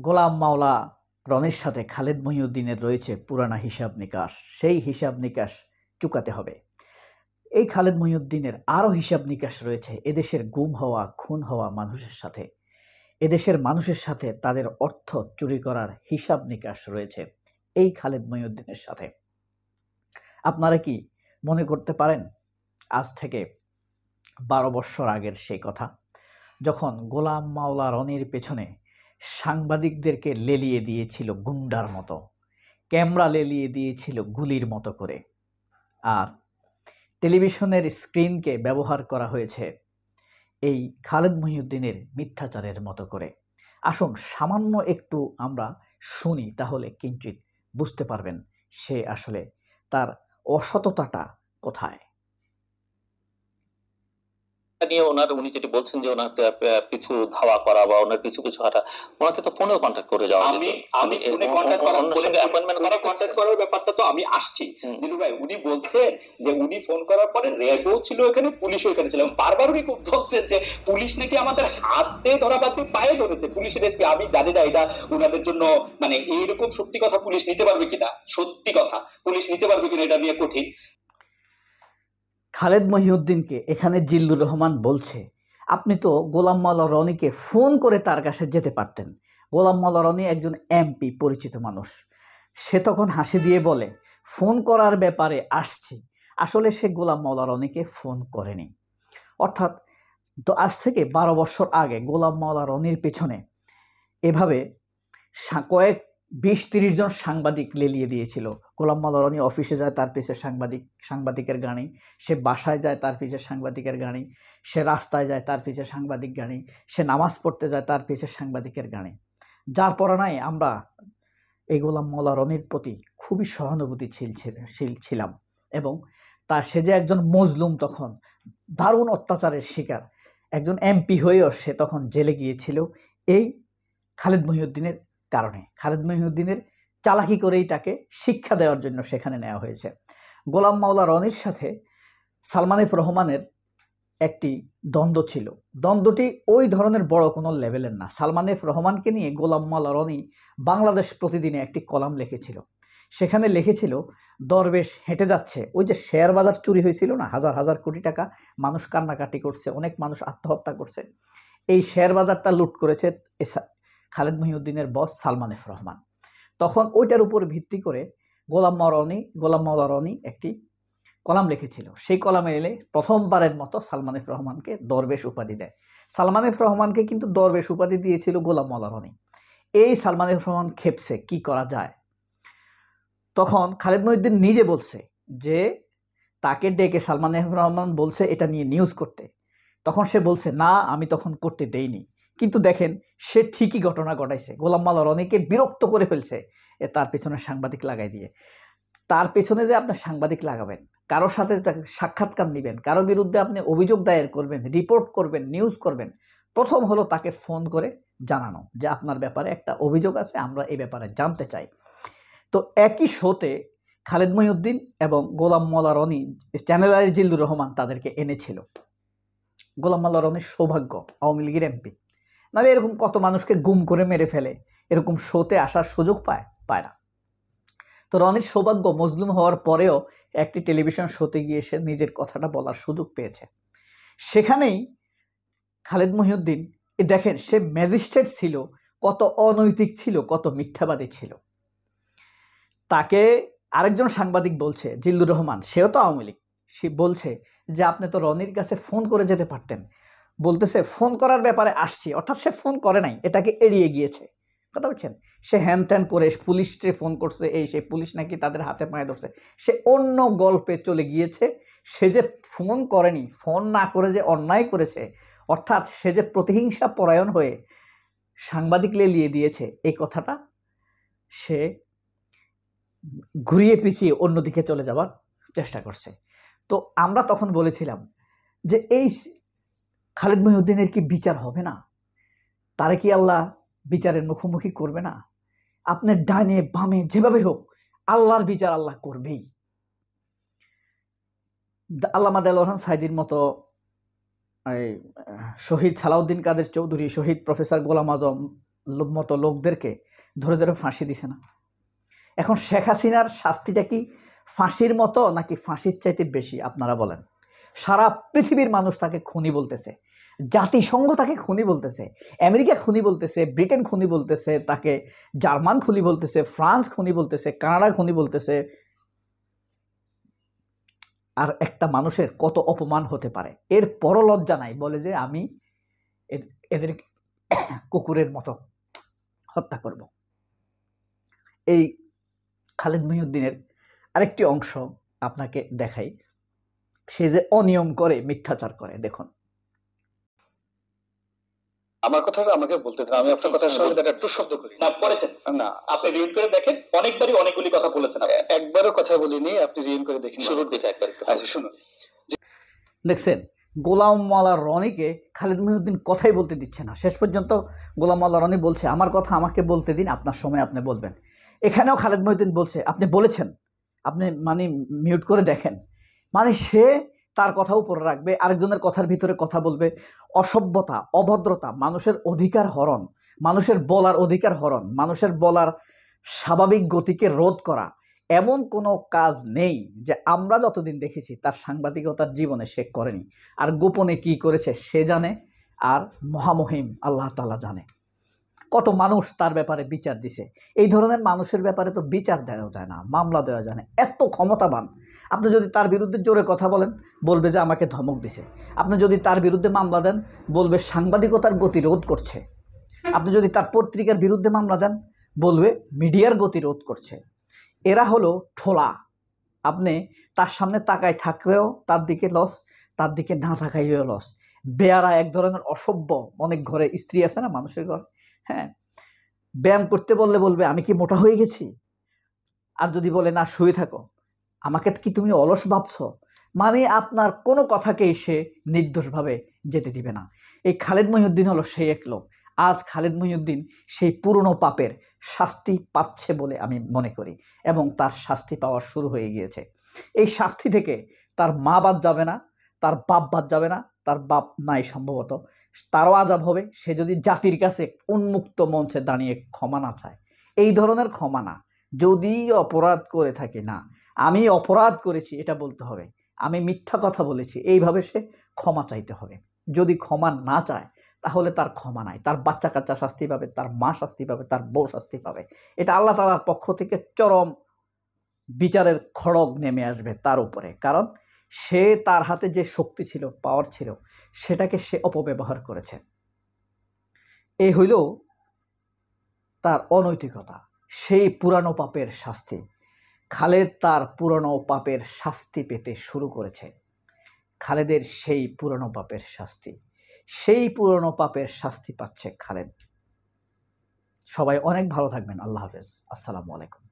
গোলাম মাওলা রনির সাথে খালেদ মহিউদ্দিনের রয়েছে পুরানা হিসাব নিকাশ। সেই হিসাব নিকাশ চুকাতে হবে। এই খালেদ মহিউদ্দিনের আরও হিসাব নিকাশ রয়েছে এদেশের গুম হওয়া, খুন হওয়া মানুষের সাথে। এদেশের মানুষের সাথে তাদের অর্থ চুরি করার হিসাব নিকাশ রয়েছে এই খালেদ মহিউদ্দিনের সাথে। আপনারা কি মনে করতে পারেন আজ থেকে 12 বৎসর আগের সেই কথা, যখন গোলাম মাওলা রনির পেছনে সাংবাদিকদেরকে লেলিয়ে দিয়েছিল গুন্ডার মতো, ক্যামেরা লেলিয়ে দিয়েছিল গুলির মতো করে, আর টেলিভিশনের স্ক্রিনকে ব্যবহার করা হয়েছে এই খালেদ মহিউদ্দিনের মিথ্যাচারের মতো করে। আসুন সামান্য একটু আমরা শুনি, তাহলে কিঞ্চিৎ বুঝতে পারবেন সে আসলে তার অসততাটা কোথায়। নিয়ে উনি যেটি বলছেন যে ওনার পিছু ধাওয়া করা বা ওনার পিছু হাঁটা, ওনাকে তো ফোনেও কন্ট্যাক্ট করে যাওয়া যেত। আমি ফোনে কন্ট্যাক্ট করার সঙ্গে অ্যাপয়েন্টমেন্ট কন্ট্যাক্ট করার ব্যাপারটা তো আমি আসছি জিনু ভাই। উনি বলছেন যে উনি ফোন করার পরে র্যাবও ছিল এখানে, পুলিশও এখানে ছিল। বারবার উনি বলছেন যে পুলিশ নাকি আমাদের হাতে ধরা বাদ দিয়ে পায়ে ধরেছে। পুলিশের এসপি, আমি জানি না এটা ওনাদের জন্য মানে এইরকম সত্যি কথা পুলিশ নিতে পারবে কিনা, সত্যি কথা পুলিশ নিতে পারবে কিনা এটা নিয়ে কঠিন। খালেদ মহিউদ্দিনকে এখানে জিল্লুর রহমান বলছে, আপনি তো গোলাম মাওলা রনিকে ফোন করে তার কাছে যেতে পারতেন। গোলাম মাওলা রনি একজন এমপি, পরিচিত মানুষ। সে তখন হাসি দিয়ে বলে, ফোন করার ব্যাপারে আসছি। আসলে সে গোলাম মাওলা রনিকে ফোন করেনি। অর্থাৎ তো আজ থেকে 12 বছর আগে গোলাম মাওলা রনির পেছনে এভাবে কয়েক 20-30 জন সাংবাদিক লেলিয়ে দিয়েছিল। গোলাম মাওলা রনি অফিসে যায়, তার পিছে সাংবাদিকের গাড়ি। সে বাসায় যায়, তার পিছে সাংবাদিকের গাড়ি। সে রাস্তায় যায়, তার পিছে সাংবাদিক গাড়ি। সে নামাজ পড়তে যায়, তার পিছে সাংবাদিকের গাড়ি। যার পরানায় আমরা এই গোলাম মাওলা রনির প্রতি খুবই সহানুভূতিশীল ছিলাম, এবং সে যে একজন মজলুম, তখন দারুণ অত্যাচারের শিকার একজন এমপি হয়েও সে তখন জেলে গিয়েছিল এই খালেদ মহিউদ্দিনের কারণে। খালেদ মহিউদ্দিনের চালাকি করেই তাকে শিক্ষা দেওয়ার জন্য সেখানে নেওয়া হয়েছে। গোলাম মাওলা রনির সাথে সালমান এফ রহমানের একটি দ্বন্দ্ব ছিল। দ্বন্দ্বটি ওই ধরনের বড় কোনো লেভেলের না। সালমান এফ রহমানকে নিয়ে গোলাম মাওলা রনি বাংলাদেশ প্রতিদিনে একটি কলাম লিখেছিল। সেখানে লিখেছিল, দরবেশ হেঁটে যাচ্ছে। ওই যে শেয়ার বাজার চুরি হয়েছিল না, হাজার হাজার কোটি টাকা, মানুষ কান্নাকাটি করছে, অনেক মানুষ আত্মহত্যা করছে। এই শেয়ার বাজারটা লুট করেছে খালেদ মহিউদ্দিনের বস সালমান এফ রহমান। তখন ওইটার উপর ভিত্তি করে গোলাম মাওলা রনি একটি কলাম লিখেছিল। সেই কলামে এলে প্রথমবারের মতো সালমান এফ রহমানকে দরবেশ উপাধি দেয়। সালমান এফ রহমানকে কিন্তু দরবেশ উপাধি দিয়েছিল গোলাম মাওলা রনি। এই সালমান এফ রহমান খেপছে, কি করা যায়। তখন খালেদ মহিউদ্দিন নিজে বলছে যে তাকে ডেকে সালমান এফ রহমান বলছে এটা নিয়ে নিউজ করতে। তখন সে বলছে, না আমি তখন করতে দেইনি। কিন্তু দেখেন সে ঠিকই ঘটনা ঘটাইছে। গোলাম মাওলা রনিকে বিরক্ত করে ফেলছে তার পেছনে সাংবাদিক লাগাই দিয়ে। তার পেছনে যে আপনি সাংবাদিক লাগাবেন, কারোর সাথে সাক্ষাৎকার নেবেন, কারো বিরুদ্ধে আপনি অভিযোগ দায়ের করবেন, রিপোর্ট করবেন, নিউজ করবেন, প্রথম হলো তাকে ফোন করে জানানো যে আপনার ব্যাপারে একটা অভিযোগ আছে, আমরা এই ব্যাপারে জানতে চাই। তো একই শোতে খালেদ মহিউদ্দিন এবং গোলাম মাওলা রনি, চ্যানেল আই জিল্লুর রহমান তাদেরকে এনেছিল। গোলাম মাওলা রনির সৌভাগ্য আওয়ামী লীগের এমপি, নাহলে এরকম কত মানুষকে গুম করে মেরে ফেলে, এরকম শোতে আসার সুযোগ পায় না। তো রনির সৌভাগ্য, মজলুম হওয়ার পরেও একটি টেলিভিশন শোতে গিয়ে সে নিজের কথাটা বলার সুযোগ পেয়েছে। সেখানেই খালেদ মহিউদ্দিন, দেখেন সে ম্যাজিস্ট্রেট ছিল, কত অনৈতিক ছিল, কত মিথ্যাবাদী ছিল। তাকে আরেকজন সাংবাদিক বলছে, জিল্লুর রহমান, সেও তো আওয়ামী লীগ, সে বলছে যে আপনি তো রনির কাছে ফোন করে যেতে পারতেন। বলতেছে ফোন করার ব্যাপারে আসছি, অর্থাৎ সে ফোন করে নাই, এটাকে এড়িয়ে গিয়েছে। কথা বলছেন, সে হ্যান ত্যান করে পুলিশকে ফোন করছে, এই সেই পুলিশ নাকি তাদের হাতে পায়ে ধরছে। সে অন্য গল্পে চলে গিয়েছে। সে যে ফোন করেনি, ফোন না করে যে অন্যায় করেছে, অর্থাৎ সে যে প্রতিহিংসা পরায়ণ হয়ে সাংবাদিক লেলিয়ে দিয়েছে, এই কথাটা সে ঘুরিয়ে পিছিয়ে অন্যদিকে চলে যাওয়ার চেষ্টা করছে। তো আমরা তখন বলেছিলাম যে এই খালেদ মহিউদ্দিনের কি বিচার হবে না? তারে কি আল্লাহ বিচারের মুখোমুখি করবে না? আপনার ডানে বামে যেভাবে হোক আল্লাহর বিচার আল্লাহ করবেই। আল্লামা দেলোয়ার হোসেন সাঈদীর মতো, শহীদ সালাউদ্দিন কাদের চৌধুরী, শহীদ প্রফেসর গোলাম আজম, মতো লোকদেরকে ধরে ধরে ফাঁসি দিছে না? এখন শেখ হাসিনার শাস্তিটা কি ফাঁসির মতো নাকি ফাঁসির চাইতে বেশি? আপনারা বলেন। সারা পৃথিবীর মানুষ তাকে খুনি বলতেছে, জাতিসংঘ তাকে খুনি বলতেছে, আমেরিকা খুনি বলতেছে, ব্রিটেন খুনি বলতেছে, তাকে জার্মান খুনি বলতেছে, ফ্রান্স খুনি বলতেছে, কানাডা খুনি বলতেছে। আর একটা মানুষের কত অপমান হতে পারে, এর পরও লজ্জা নাই, বলে যে আমি এদের কুকুরের মতো হত্যা করব। এই খালেদ মহিউদ্দিনের আরেকটি অংশ আপনাকে দেখাই, সে যে অনিয়ম করে, মিথ্যাচার করে। দেখুন, আমার কথাটা আমাকে বলতে দেন, আমি আপনার কথার সঙ্গে একটু শব্দ করি না করেছেন না, আপনি রিড করে দেখেন, অনেকবারই অনেকগুলি কথা বলেছেন আপনি। একবারও কথা বলিনি, আপনি রিয়েন করে দেখেন শুরুর দিকে একবার একটু। আচ্ছা শুনুন, দেখছেন গোলাম মাওলা রনিকে খালেদ মহিউদ্দিন কথাই বলতে দিচ্ছে না। শেষ পর্যন্ত গোলাম মাওলা রনি বলছে আমার কথা আমাকে বলতে দিন, আপনার সময় আপনি বলবেন। এখানেও খালেদ মহিউদ্দিন বলছে আপনি বলেছেন, আপনি মানে মিউট করে দেখেন। মানে সে তার কথা উপরে রাখবে, আরেকজনের কথার ভিতরে কথা বলবে। অসভ্যতা, অভদ্রতা, মানুষের অধিকার হরণ, মানুষের বলার অধিকার হরণ, মানুষের বলার স্বাভাবিক গতিকে রোধ করা, এমন কোনো কাজ নেই যে আমরা যতদিন দেখেছি তার সাংবাদিকতার জীবনে সে করেনি। আর গোপনে কি করেছে সে জানে, আর মহামহিম আল্লাহ তাআলা জানে। কত মানুষ তার ব্যাপারে বিচার দিছে। এই ধরনের মানুষের ব্যাপারে তো বিচার দেওয়া যায় না, মামলা দেওয়া যায় না, এত ক্ষমতাবান। আপনি যদি তার বিরুদ্ধে জোরে কথা বলেন, বলবে যে আমাকে ধমক দিছে। আপনি যদি তার বিরুদ্ধে মামলা দেন, বলবে সাংবাদিকতার গতিরোধ করছে। আপনি যদি তার পত্রিকার বিরুদ্ধে মামলা দেন, বলবে মিডিয়ার গতিরোধ করছে। এরা হলো ঠোলা। আপনি তার সামনে তাকায় থাকলেও তার দিকে লস, তার দিকে না তাকাইলেও লস। বেয়ারা এক ধরনের অসভ্য। অনেক ঘরে স্ত্রী আছে না, মানুষের ঘর, হ্যাঁ, ব্যায়াম করতে বললে বলবে আমি কি মোটা হয়ে গেছি। আর যদি বলে না শুয়ে থাকো, আমাকে কি তুমি অলস ভাবছো। মানে আপনার কোনো কথাকেই সে নির্দোষভাবে যেতে দিবে না। এই খালেদ মহিউদ্দিন হলো সেই এক লোক। আজ খালেদ মহিউদ্দিন সেই পুরনো পাপের শাস্তি পাচ্ছে বলে আমি মনে করি, এবং তার শাস্তি পাওয়া শুরু হয়ে গিয়েছে। এই শাস্তি থেকে তার মা বাদ যাবে না, তার বাপ বাদ যাবে না, তার বাপ নাই সম্ভবত, তারও আযাব হবে। সে যদি জাতির কাছে উন্মুক্ত মঞ্চে দাঁড়িয়ে ক্ষমা না চায়, এই ধরনের ক্ষমা না, যদি অপরাধ করে থাকে, না আমি অপরাধ করেছি এটা বলতে হবে, আমি মিথ্যা কথা বলেছি, এইভাবে সে ক্ষমা চাইতে হবে। যদি ক্ষমা না চায় তাহলে তার ক্ষমা নাই, তার বাচ্চা কাচ্চা শাস্তি পাবে, তার মা শাস্তি পাবে, তার বউ শাস্তি পাবে। এটা আল্লাহ তাআলার পক্ষ থেকে চরম বিচারের খড়গ নেমে আসবে তার উপরে। কারণ সে তার হাতে যে শক্তি ছিল, পাওয়ার ছিল, সেটাকে সে অপব্যবহার করেছে। এই হইল তার অনৈতিকতা, সেই পুরানো পাপের শাস্তি। খালেদ তার পুরানো পাপের শাস্তি পেতে শুরু করেছে। খালেদের সেই পুরানো পাপের শাস্তি, সেই পুরানো পাপের শাস্তি পাচ্ছে খালেদ। সবাই অনেক ভালো থাকবেন। আল্লাহ হাফেজ। আসসালামু আলাইকুম।